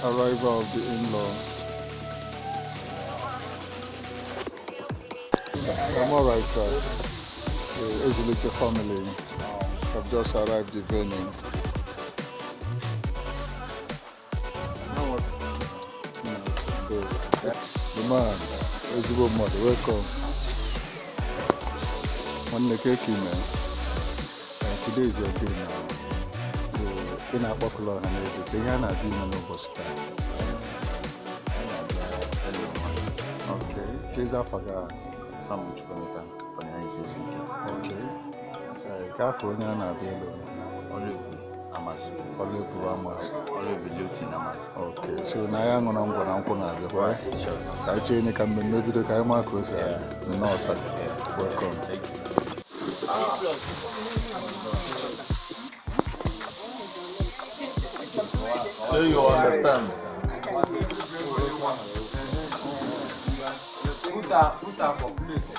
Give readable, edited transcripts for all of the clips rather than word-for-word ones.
arrival of the in-law. I'm alright, sir. The Ezulike family have just arrived the venue. The man, Ezulike mother, welcome. Today is your day now. So, in a popular and is it? They are not doing no time. Okay. Please, I forgot. From Chukwuemeka Ezulike. Okay. California and Ebele. Oluebeube Amazu. Oluebeube Amazu. Oluebeube Amazu. Okay. So now I'm gonna right? Sure. I change can maybe the Kaima Cross. No, sir. Welcome. So you understand? Put her for place.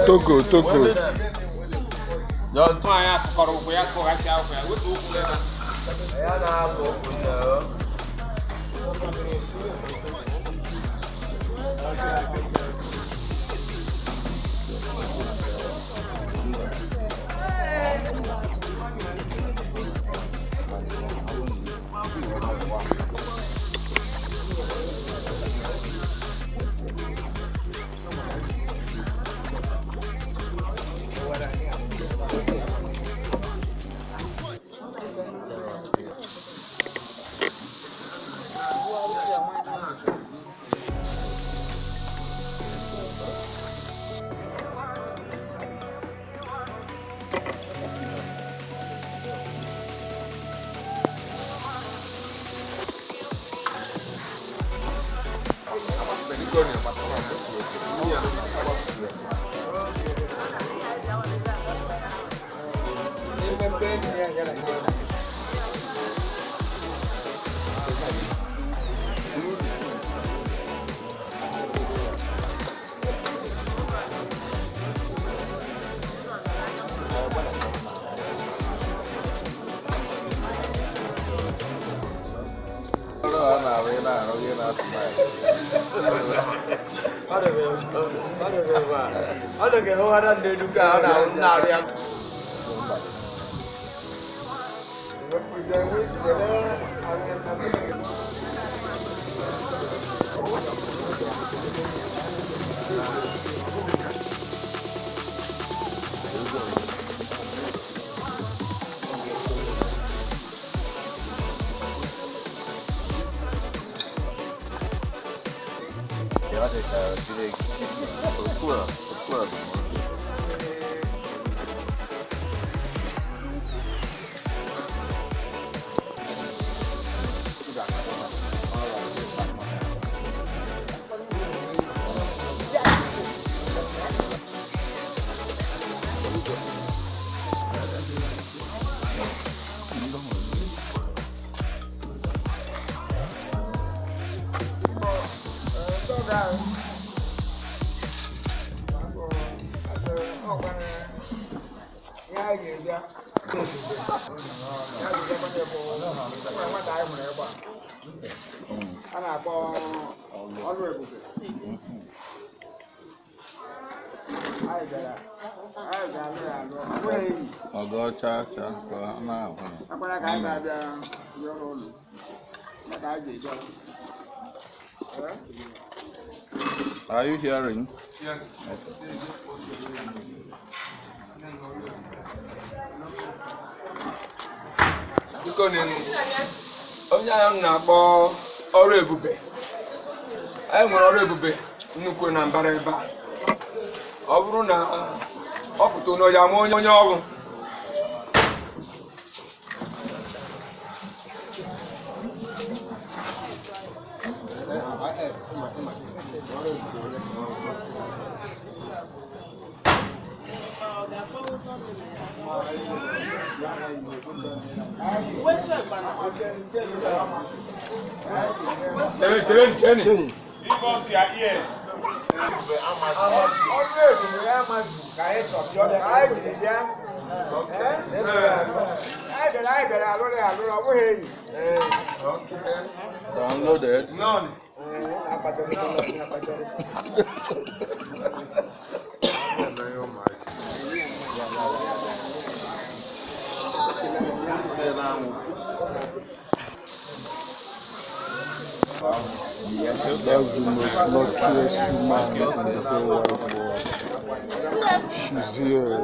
Togo. Ogo cha cha na. Are you hearing? Yes. Because onye anyị na-akpọ ọrụ ebube anyị nwere ọrụ ebube nnukwu na mbara ebe a ọ bụrụ na ọ pụta n'onye ama onye ọrụ Jenny. Because your ears. Downloaded. None. That's the most luckiest woman in the whole wide world. She's here.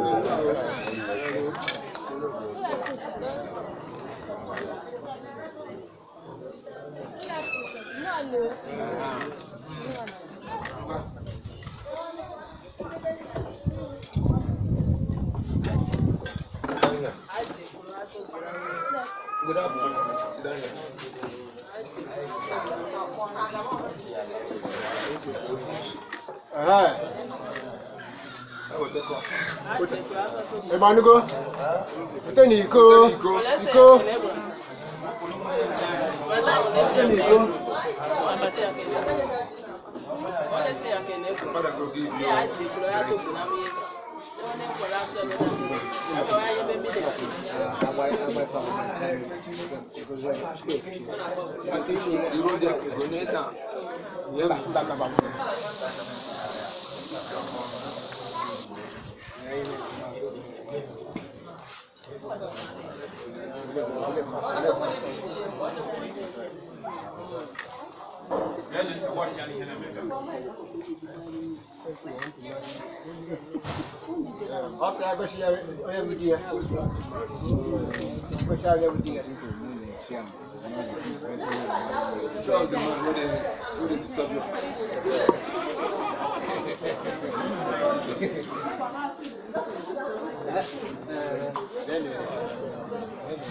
Good afternoon. Sit down here. Emanugo, uteni iko.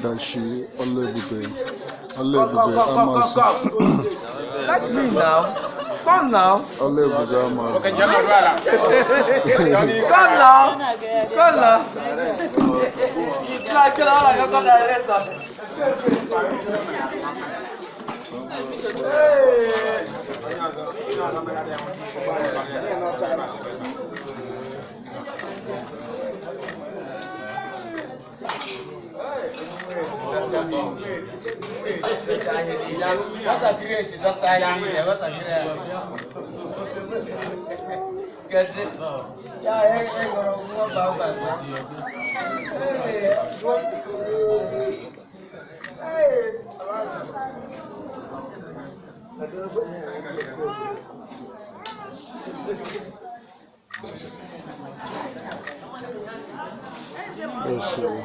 That she Oluebeube Amazu. Let me now. Come now. Oluebeube Amazu. Come now. Come now. Yes, sir.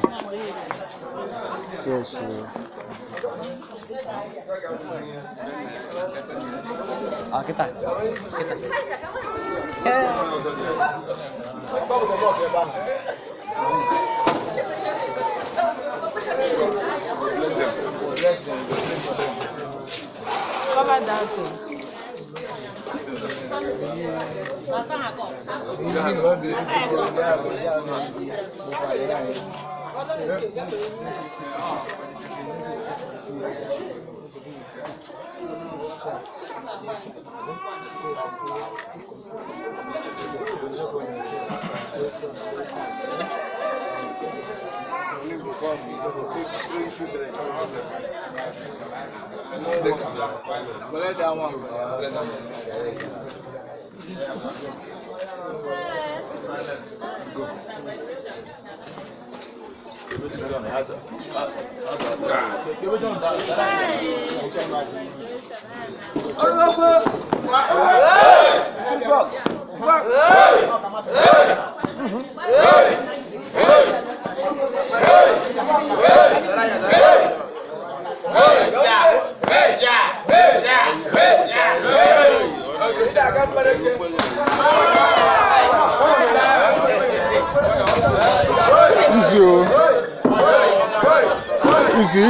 Yes, sir. Ah, kita. Cover that thing. Easy.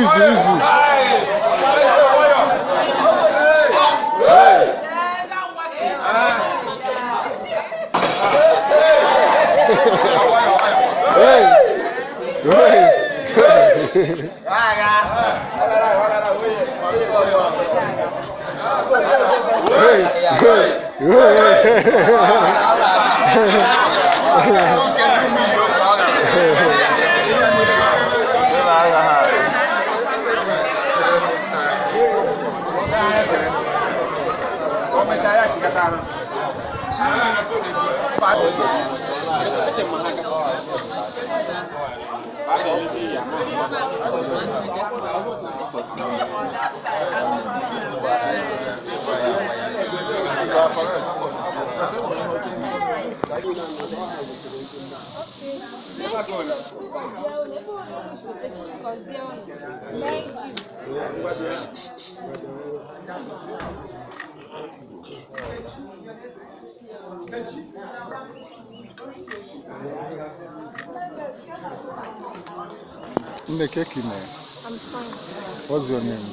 I'm fine. What's your name?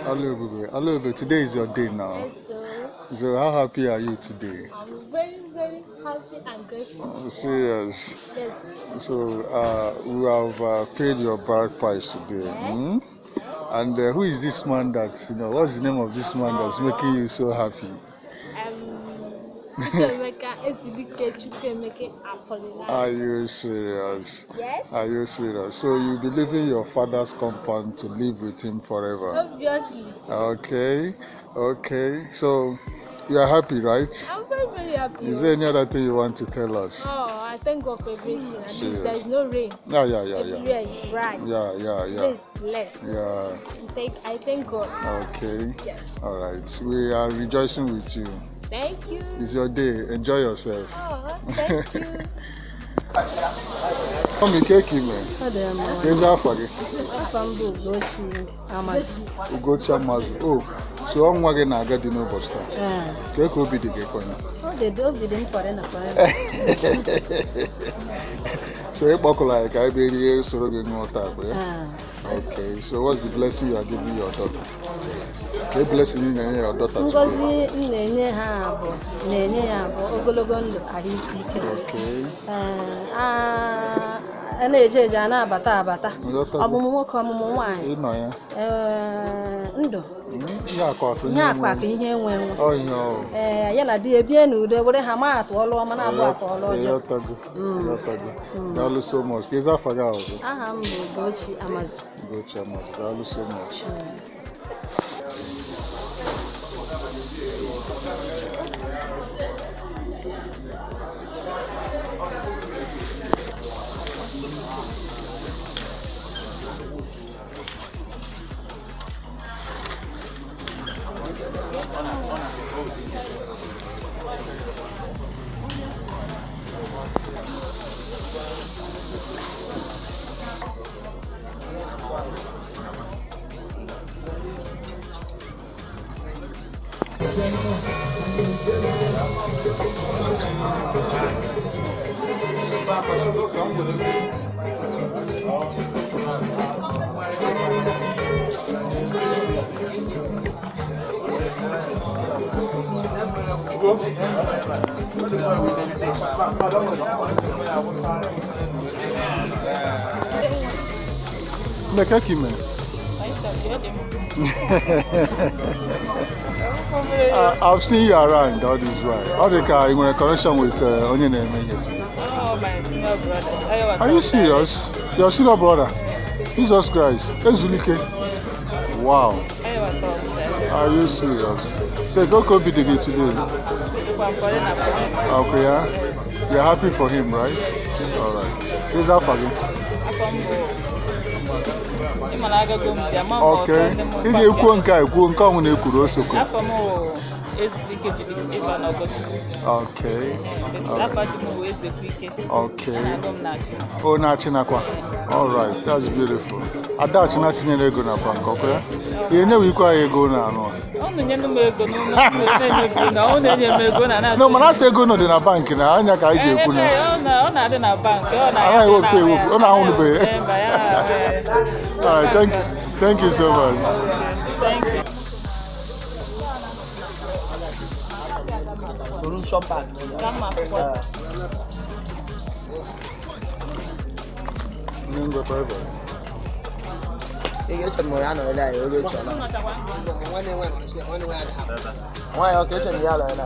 Oluebeube, today is your day now. Yes, sir. So how happy are you today? I'm very, very happy and grateful. Oh, serious? Yes. So we have paid your bride price today. Yes. Hmm? And who is this man that, what's the name of this man that's making you so happy? Chukwuemeka Ezulike of Umulekwe. Are you serious? Yes. Are you serious? So you'll be leaving your father's compound to live with him forever? Obviously. Okay. So you are happy, right? I'm very, very happy. Is there any other thing you want to tell us? Oh, I thank God for everything. At least there is no rain. Yeah. Everywhere is bright. Yeah. Today is blessed. Yeah. I thank God. Okay. Yes. All right. We are rejoicing with you. Thank you. It's your day. Enjoy yourself. Oh, thank you. Come cake, man. Here's our foggy. Ugochi Amazu. Oh, so I'm working at the no bus stop. Cake will be the cake. Oh, they do be them for an So you talk like I be here, so you know that. Okay, so what's the blessing you are giving your daughter? What blessing you are your daughter today? Okay. So much. So much. I've seen you around, that is right. How the car in a connection with Onion and Oh, my senior brother. Are you serious? Your senior brother? Jesus Christ. Ezulike. Wow. Are you serious? So go be the today. Okay, yeah. You're happy for him, right? All right. Here's our family. Okay. If you go and come on, you could also go. Ezulike of Umulekwe. Okay. Okay. Okay. Oh, Nachinakwa. All right. That's beautiful. Adachi nothing ego na bank, okay? You know we call ego na no. No, man, I say go no na bank na anya ka ije ekwu na. na dị na bank. I will pay. Oh, na unu be. All right, thank you so much. Thank you. Solution pack. Ningo bye. Ị ga-eche m ya nọ ebe olu eche na. Nwaanyị ọka eche m ya nọ ebe